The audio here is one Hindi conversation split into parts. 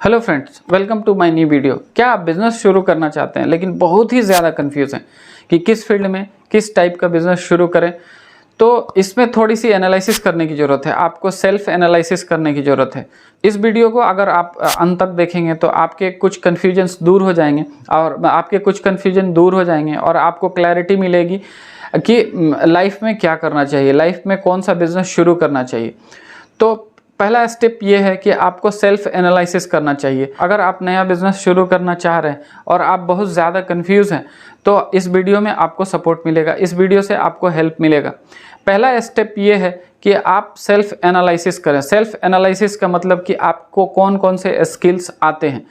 Hello friends, welcome to my new video. क्या आप बिज़नेस शुरू करना चाहते हैं लेकिन बहुत ही ज़्यादा कंफ्यूज हैं कि किस फील्ड में किस टाइप का बिज़नेस शुरू करें? तो इसमें थोड़ी सी एनालिसिस करने की ज़रूरत है, आपको सेल्फ एनालिसिस करने की ज़रूरत है। इस वीडियो को अगर आप अंत तक देखेंगे तो आपके कुछ कन्फ्यूजन्स दूर हो जाएंगे और आपको क्लैरिटी मिलेगी कि लाइफ में क्या करना चाहिए, लाइफ में कौन सा बिज़नेस शुरू करना चाहिए। तो पहला स्टेप ये है कि आपको सेल्फ एनालिसिस करना चाहिए। अगर आप नया बिजनेस शुरू करना चाह रहे हैं और आप बहुत ज़्यादा कंफ्यूज हैं तो इस वीडियो में आपको सपोर्ट मिलेगा, इस वीडियो से आपको हेल्प मिलेगा। पहला स्टेप ये है कि आप सेल्फ एनालिसिस करें। सेल्फ एनालिसिस का मतलब कि आपको कौन कौन से स्किल्स आते हैं,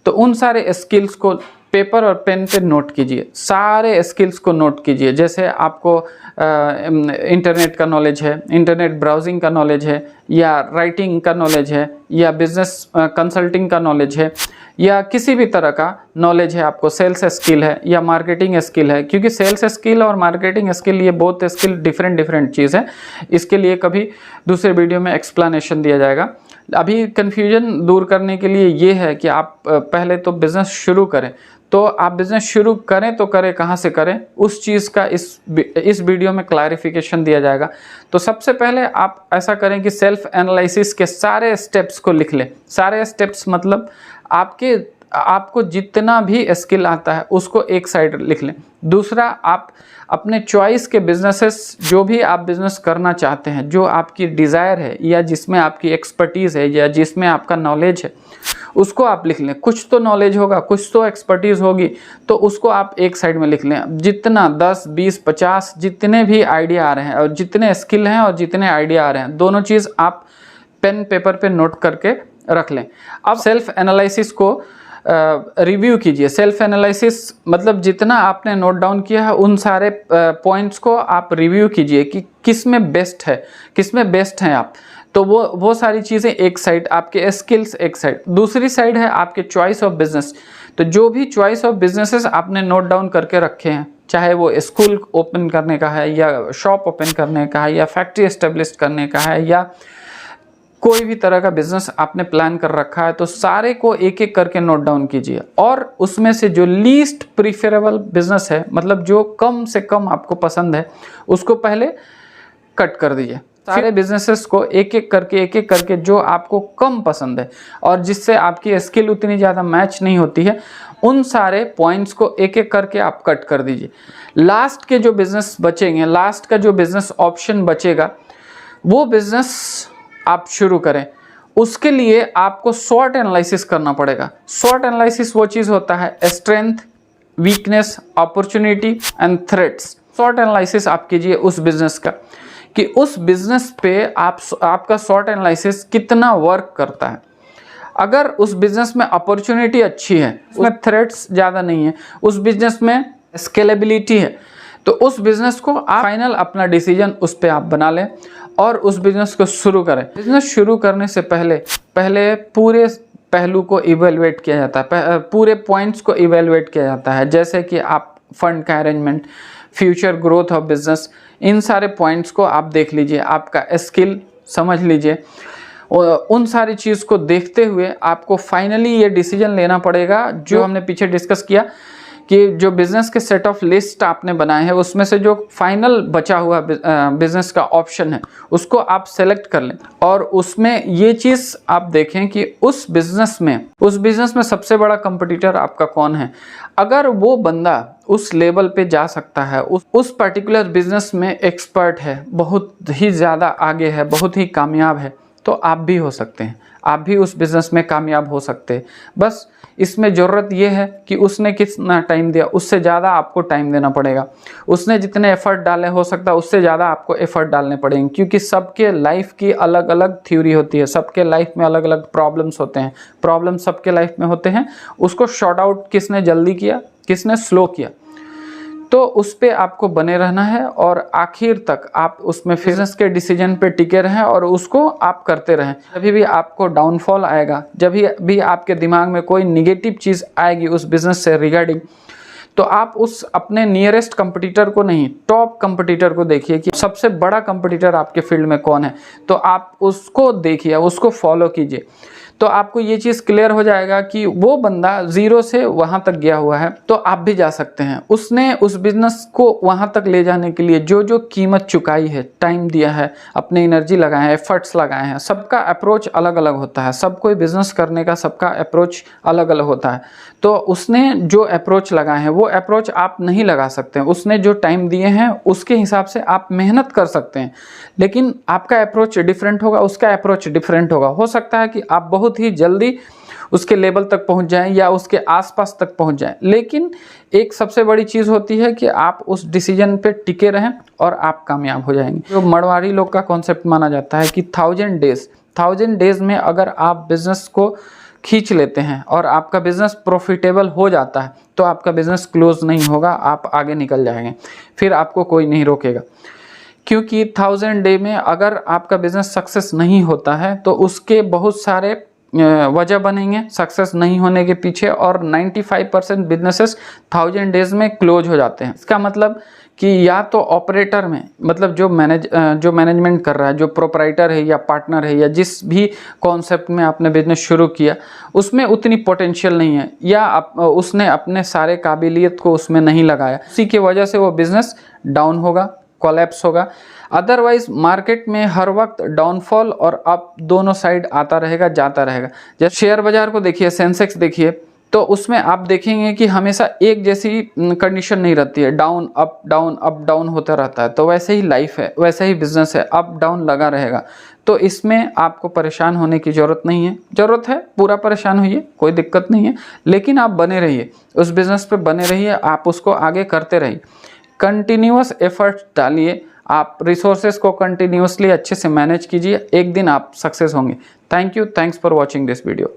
तो उन सारे स्किल्स को पेपर और पेन पे नोट कीजिए। सारे स्किल्स को नोट कीजिए। जैसे आपको इंटरनेट का नॉलेज है, इंटरनेट ब्राउजिंग का नॉलेज है, या राइटिंग का नॉलेज है, या बिजनेस कंसल्टिंग का नॉलेज है, या किसी भी तरह का नॉलेज है आपको, सेल्स स्किल है या मार्केटिंग स्किल है। क्योंकि सेल्स स्किल और मार्केटिंग स्किल ये बहुत स्किल डिफरेंट चीज़ है। इसके लिए कभी दूसरे वीडियो में एक्सप्लेनेशन दिया जाएगा। अभी कन्फ्यूजन दूर करने के लिए ये है कि आप पहले तो बिज़नेस शुरू करें। तो आप बिज़नेस शुरू करें तो करें कहाँ से करें, उस चीज़ का इस वीडियो में क्लैरिफिकेशन दिया जाएगा। तो सबसे पहले आप ऐसा करें कि सेल्फ एनालिसिस के सारे स्टेप्स को लिख लें। सारे स्टेप्स मतलब आपको जितना भी स्किल आता है उसको एक साइड लिख लें। दूसरा, आप अपने चॉइस के बिजनेसेस, जो भी आप बिज़नेस करना चाहते हैं, जो आपकी डिज़ायर है या जिसमें आपकी एक्सपर्टीज़ है या जिसमें आपका नॉलेज है, उसको आप लिख लें। कुछ तो नॉलेज होगा, कुछ तो एक्सपर्टीज़ होगी, तो उसको आप एक साइड में लिख लें। जितना 10, 20, 50 जितने भी आइडिया आ रहे हैं और जितने स्किल हैं और जितने आइडिया आ रहे हैं, दोनों चीज़ आप पेन पेपर पे नोट करके रख लें। अब सेल्फ एनालिसिस को रिव्यू कीजिए। सेल्फ एनालिसिस मतलब जितना आपने नोट डाउन किया है उन सारे पॉइंट्स को आप रिव्यू कीजिए कि किस में बेस्ट है, किस में बेस्ट हैं आप। तो वो सारी चीज़ें एक साइड, आपके स्किल्स एक साइड। दूसरी साइड है आपके चॉइस ऑफ बिजनेस। तो जो भी चॉइस ऑफ बिजनेसेस आपने नोट डाउन करके रखे हैं, चाहे वो स्कूल ओपन करने का है या शॉप ओपन करने का है या फैक्ट्री एस्टेब्लिश करने का है या कोई भी तरह का बिजनेस आपने प्लान कर रखा है, तो सारे को एक एक करके नोट डाउन कीजिए। और उसमें से जो लीस्ट प्रीफरेबल बिजनेस है, मतलब जो कम से कम आपको पसंद है, उसको पहले कट कर दीजिए। सारे बिजनेसेस को एक एक करके जो आपको कम पसंद है और जिससे आपकी स्किल उतनी ज़्यादा मैच नहीं होती है, उन सारे पॉइंट्स को एक एक करके आप कट कर दीजिए। लास्ट के जो बिजनेस बचेंगे, लास्ट का जो बिजनेस ऑप्शन बचेगा, वो बिजनेस आप शुरू करें। उसके लिए आपको स्वॉट एनालिसिस करना पड़ेगा। स्वॉट एनालिसिस वो चीज़ होता है strength, weakness, opportunity and threats. स्वॉट एनालिसिस आप कीजिए उस बिजनेस का कि उस बिजनेस पे आपका स्वॉट एनालिसिस कितना वर्क करता है। अगर उस बिजनेस में अपॉर्चुनिटी अच्छी है, उसमें थ्रेट्स ज़्यादा नहीं है, उस बिजनेस में स्केलेबिलिटी है, तो उस बिज़नेस को आप फाइनल अपना डिसीजन उस पर आप बना लें और उस बिज़नेस को शुरू करें। बिज़नेस शुरू करने से पहले पूरे पहलू को इवेलुएट किया जाता है, पूरे पॉइंट्स को इवेलुएट किया जाता है। जैसे कि आप फंड का arrangement, future growth of business, इन सारे पॉइंट्स को आप देख लीजिए, आपका स्किल समझ लीजिए। उन सारी चीज़ को देखते हुए आपको फाइनली ये डिसीजन लेना पड़ेगा, जो हमने पीछे डिस्कस किया कि जो बिज़नेस के सेट ऑफ लिस्ट आपने बनाए हैं उसमें से जो फाइनल बचा हुआ बिज़नेस का ऑप्शन है उसको आप सेलेक्ट कर लें। और उसमें ये चीज़ आप देखें कि उस बिज़नेस में सबसे बड़ा कंपटीटर आपका कौन है। अगर वो बंदा उस लेवल पे जा सकता है, उस पर्टिकुलर बिज़नेस में एक्सपर्ट है, बहुत ही ज़्यादा आगे है, बहुत ही कामयाब है, तो आप भी हो सकते हैं, आप भी उस बिज़नेस में कामयाब हो सकते हैं। बस इसमें ज़रूरत यह है कि उसने कितना टाइम दिया, उससे ज़्यादा आपको टाइम देना पड़ेगा। उसने जितने एफ़र्ट डाले, हो सकता है उससे ज़्यादा आपको एफ़र्ट डालने पड़ेंगे। क्योंकि सबके लाइफ की अलग अलग थ्योरी होती है, सबके लाइफ में अलग अलग प्रॉब्लम्स होते हैं, प्रॉब्लम सबके लाइफ में होते हैं। उसको शॉर्ट आउट किसने जल्दी किया, किसने स्लो किया, तो उस पर आपको बने रहना है और आखिर तक आप उसमें बिजनेस के डिसीजन पे टिके रहें और उसको आप करते रहें। जब भी आपको डाउनफॉल आएगा, जब भी आपके दिमाग में कोई निगेटिव चीज़ आएगी उस बिज़नेस से रिगार्डिंग, तो आप उस अपने नियरेस्ट कंपटीटर को नहीं, टॉप कंपटीटर को देखिए कि सबसे बड़ा कंपटीटर आपके फील्ड में कौन है, तो आप उसको देखिए, उसको फॉलो कीजिए। तो आपको ये चीज़ क्लियर हो जाएगा कि वो बंदा ज़ीरो से वहाँ तक गया हुआ है, तो आप भी जा सकते हैं। उसने उस बिज़नेस को वहाँ तक ले जाने के लिए जो जो कीमत चुकाई है, टाइम दिया है, अपनी एनर्जी लगाए हैं, एफर्ट्स लगाए हैं। सबका अप्रोच अलग अलग होता है, सब कोई बिज़नेस करने का सबका अप्रोच अलग अलग होता है। तो उसने जो अप्रोच लगाए हैं वो अप्रोच आप नहीं लगा सकते हैं। उसने जो टाइम दिए हैं उसके हिसाब से आप मेहनत कर सकते हैं, लेकिन आपका अप्रोच डिफरेंट होगा, उसका अप्रोच डिफरेंट होगा। हो सकता है कि आप बहुत ही जल्दी उसके लेवल तक पहुंच जाएं या उसके आसपास तक पहुंच जाएं, लेकिन एक सबसे बड़ी चीज़ होती है कि आप उस डिसीजन पे टिके रहें और आप कामयाब हो जाएंगे। जो मड़वाड़ी लोग का कॉन्सेप्ट माना जाता है कि 1000 डेज में अगर आप बिजनेस को खींच लेते हैं और आपका बिजनेस प्रॉफिटेबल हो जाता है तो आपका बिजनेस क्लोज नहीं होगा, आप आगे निकल जाएंगे, फिर आपको कोई नहीं रोकेगा। क्योंकि 1000 डे में अगर आपका बिजनेस सक्सेस नहीं होता है तो उसके बहुत सारे वजह बनेंगे सक्सेस नहीं होने के पीछे, और 95% बिजनेसेस 1000 डेज में क्लोज हो जाते हैं। इसका मतलब कि या तो ऑपरेटर में, मतलब जो मैनेजमेंट कर रहा है, जो प्रोपराइटर है या पार्टनर है या जिस भी कॉन्सेप्ट में आपने बिजनेस शुरू किया उसमें उतनी पोटेंशियल नहीं है, या उसने अपने सारे काबिलियत को उसमें नहीं लगाया, उसी की वजह से वो बिजनेस डाउन होगा, कोलैप्स होगा। अदरवाइज मार्केट में हर वक्त डाउनफॉल और अप दोनों साइड आता रहेगा, जाता रहेगा। जैसे शेयर बाजार को देखिए, सेंसेक्स देखिए, तो उसमें आप देखेंगे कि हमेशा एक जैसी कंडीशन नहीं रहती है, डाउन अप डाउन होता रहता है। तो वैसे ही लाइफ है, वैसे ही बिजनेस है, अप डाउन लगा रहेगा। तो इसमें आपको परेशान होने की ज़रूरत नहीं है। ज़रूरत है पूरा परेशान होइए, कोई दिक्कत नहीं है, लेकिन आप बने रहिए, उस बिज़नेस पे बने रहिए, आप उसको आगे करते रहिए, कंटिन्यूअस एफर्ट डालिए, आप रिसोर्सेज को कंटिन्यूअसली अच्छे से मैनेज कीजिए, एक दिन आप सक्सेस होंगे। Thank you, thanks for watching this video.